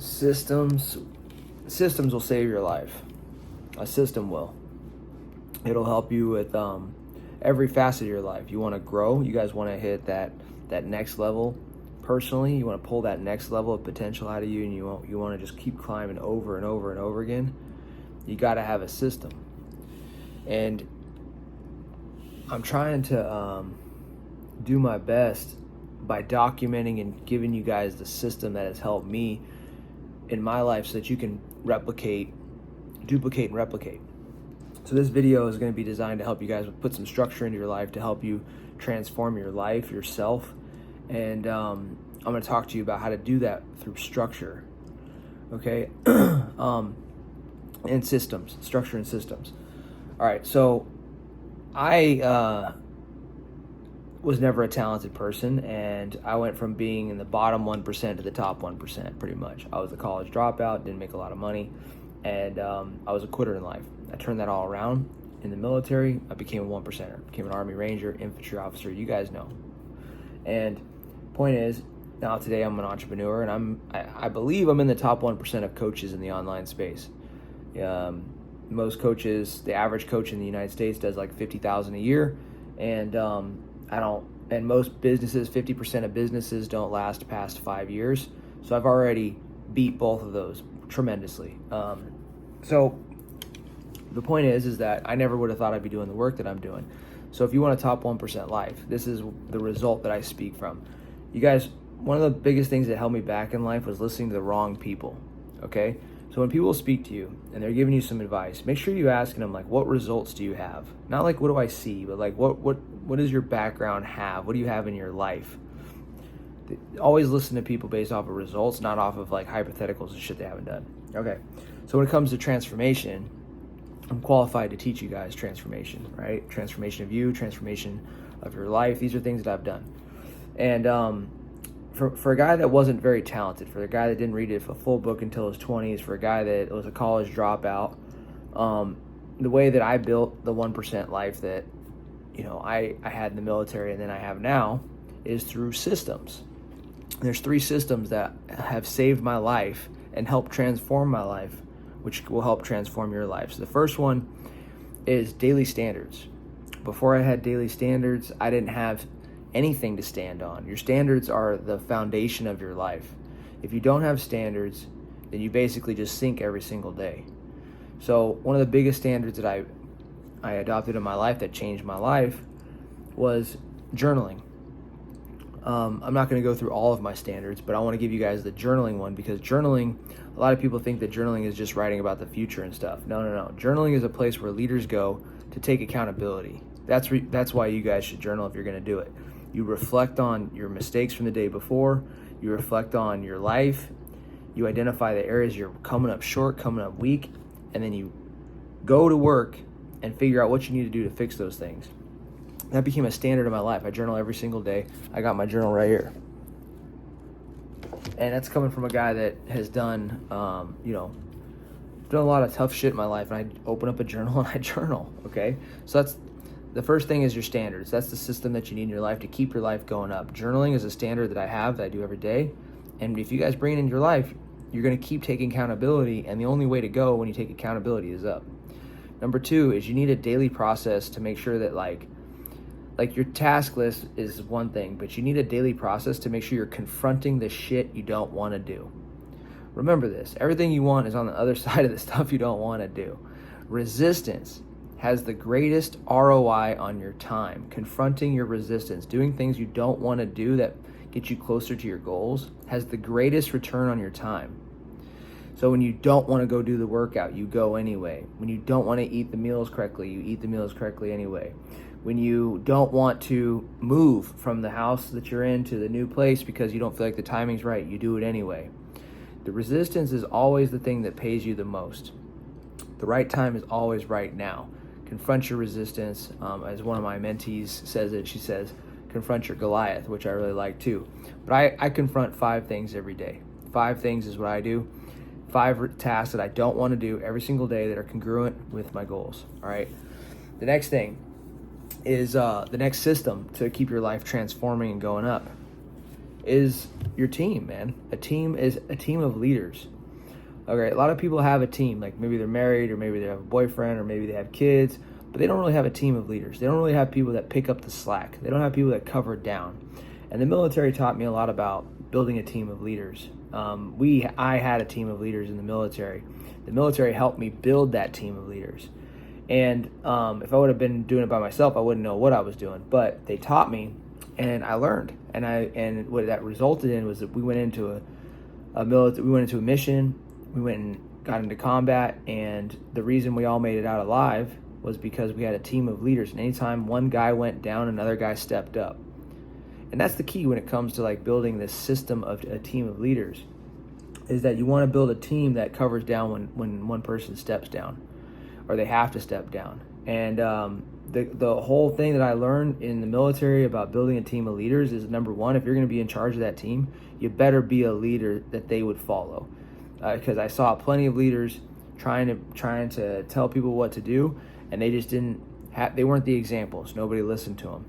Systems will save your life. A system will. It'll help you with every facet of your life. You want to grow. You guys want to hit that next level personally. You want to pull that next level of potential out of you, and you want to just keep climbing over and over and over again. You got to have a system. And I'm trying to do my best by documenting and giving you guys the system that has helped me in my life so that you can duplicate and replicate. So this video is going to be designed to help you guys put some structure into your life, to help you transform your life, yourself. And I'm going to talk to you about how to do that through structure. Okay? And systems, structure and systems. All right, so I was never a talented person, and I went from being in the bottom 1% to the top 1%, pretty much. I was a college dropout, didn't make a lot of money, and I was a quitter in life. I turned that all around. In the military, I became a 1%er, became an Army Ranger, infantry officer, you guys know. And point is, now today I'm an entrepreneur, and I believe I'm in the top 1% of coaches in the online space. Most coaches, the average coach in the United States does like $50,000 a year, and and most businesses, 50% of businesses don't last past 5 years. So I've already beat both of those tremendously. So the point is that I never would have thought I'd be doing the work that I'm doing. So if you want a top 1% life, this is the result that I speak from. You guys, one of the biggest things that held me back in life was listening to the wrong people. Okay? So when people speak to you and they're giving you some advice, make sure you ask them, like, what results do you have? Not like, what do I see, but like, what does your background have? What do you have in your life? Always listen to people based off of results, not off of like hypotheticals and shit they haven't done. Okay. So when it comes to transformation, I'm qualified to teach you guys transformation, right? Transformation of you, transformation of your life. These are things that I've done. And for a guy that wasn't very talented, for a guy that didn't read a full book until his 20s, for a guy that was a college dropout, the way that I built the 1% life that, I had in the military and then I have now is through systems. There's 3 systems that have saved my life and helped transform my life, which will help transform your life. So the first one is daily standards. Before I had daily standards, I didn't have anything to stand on. Your standards are the foundation of your life. If you don't have standards, then you basically just sink every single day. So one of the biggest standards that I adopted in my life that changed my life was journaling. I'm not going to go through all of my standards, but I want to give you guys the journaling one, because journaling, a lot of people think that journaling is just writing about the future and stuff. No. Journaling is a place where leaders go to take accountability. That's why you guys should journal if you're going to do it. You reflect on your mistakes from the day before. You reflect on your life. You identify the areas you're coming up short, coming up weak, and then you go to work and figure out what you need to do to fix those things. That became a standard of my life. I journal every single day. I got my journal right here. And that's coming from a guy that has done a lot of tough shit in my life, and I open up a journal and I journal, okay? So that's the first thing, is your standards. That's the system that you need in your life to keep your life going up. Journaling is a standard that I have, that I do every day. And if you guys bring it into your life, you're going to keep taking accountability, and the only way to go when you take accountability is up. Number 2 is you need a daily process to make sure that like your task list is one thing, but you need a daily process to make sure you're confronting the shit you don't want to do. Remember this, everything you want is on the other side of the stuff you don't want to do. Resistance has the greatest ROI on your time. Confronting your resistance, doing things you don't want to do that get you closer to your goals, has the greatest return on your time. So when you don't want to go do the workout, you go anyway. When you don't want to eat the meals correctly, you eat the meals correctly anyway. When you don't want to move from the house that you're in to the new place because you don't feel like the timing's right, you do it anyway. The resistance is always the thing that pays you the most. The right time is always right now. Confront your resistance. As one of my mentees says it, she says, confront your Goliath, which I really like too. But I confront 5 things every day. 5 things is what I do. 5 tasks that I don't want to do every single day that are congruent with my goals. All right. The next thing is the next system to keep your life transforming and going up is your team, man. A team is a team of leaders. Okay, a lot of people have a team, like maybe they're married or maybe they have a boyfriend or maybe they have kids, but they don't really have a team of leaders. They don't really have people that pick up the slack. They don't have people that cover down. And the military taught me a lot about building a team of leaders. I had a team of leaders in the military. The military helped me build that team of leaders. And if I would have been doing it by myself, I wouldn't know what I was doing. But they taught me, and I learned. And what that resulted in was that we went into a mission. We went and got into combat, and the reason we all made it out alive was because we had a team of leaders. And anytime one guy went down, another guy stepped up. And that's the key when it comes to like building this system of a team of leaders, is that you want to build a team that covers down when one person steps down, or they have to step down. And the whole thing that I learned in the military about building a team of leaders is, number one, if you're going to be in charge of that team, you better be a leader that they would follow. Because I saw plenty of leaders trying to tell people what to do, and they just they weren't the examples. Nobody listened to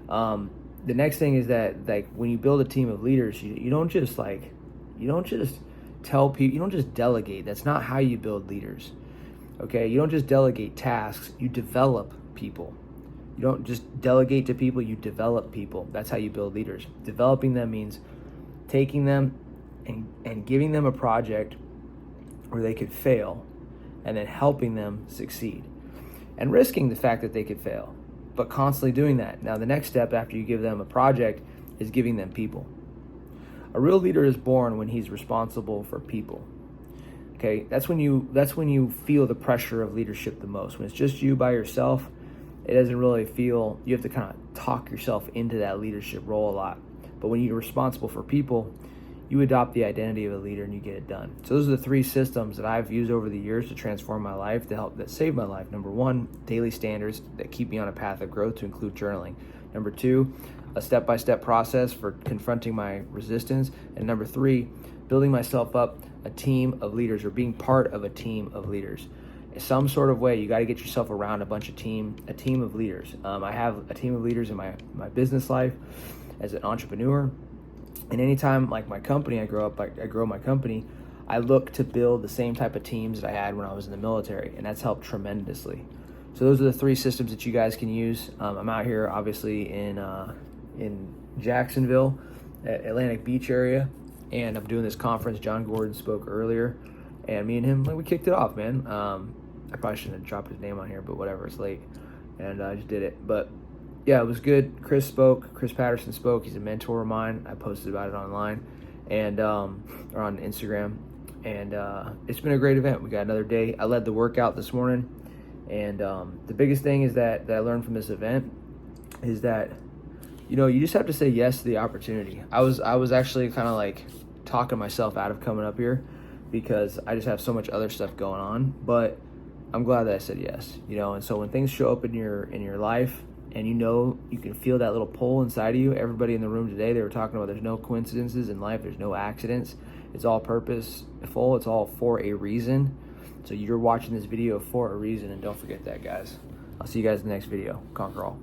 them. The next thing is that, like, when you build a team of leaders, you don't just tell people, you don't just delegate. That's not how you build leaders. Okay, you don't just delegate tasks, you develop people. You don't just delegate to people, you develop people. That's how you build leaders. Developing them means taking them and giving them a project where they could fail, and then helping them succeed, and risking the fact that they could fail, but constantly doing that. Now, the next step after you give them a project is giving them people. A real leader is born when he's responsible for people. Okay, that's when you feel the pressure of leadership the most. When it's just you by yourself, it doesn't really feel, you have to kind of talk yourself into that leadership role a lot. But when you're responsible for people, you adopt the identity of a leader and you get it done. So those are the three systems that I've used over the years to transform my life, that save my life. Number one, daily standards that keep me on a path of growth, to include journaling. Number two, a step-by-step process for confronting my resistance. And number three, building myself up a team of leaders, or being part of a team of leaders. In some sort of way, you got to get yourself around a team of leaders. I have a team of leaders in my business life as an entrepreneur. And anytime, like my company, I grow my company, I look to build the same type of teams that I had when I was in the military, and that's helped tremendously. So those are the three systems that you guys can use. I'm out here, obviously, in Jacksonville, at Atlantic Beach area, and I'm doing this conference. John Gordon spoke earlier, and me and him, we kicked it off, man. I probably shouldn't have dropped his name on here, but whatever, it's late, and I just did it. But yeah, it was good. Chris Patterson spoke. He's a mentor of mine. I posted about it online and or on Instagram, and it's been a great event. We got another day. I led the workout this morning, and the biggest thing is that I learned from this event is that, you just have to say yes to the opportunity. I was actually kind of like talking myself out of coming up here because I just have so much other stuff going on, but I'm glad that I said yes. And so when things show up in your life, and you can feel that little pull inside of you. Everybody in the room today, they were talking about there's no coincidences in life, there's no accidents. It's all purposeful, it's all for a reason. So you're watching this video for a reason, and don't forget that, guys. I'll see you guys in the next video. Conquer all.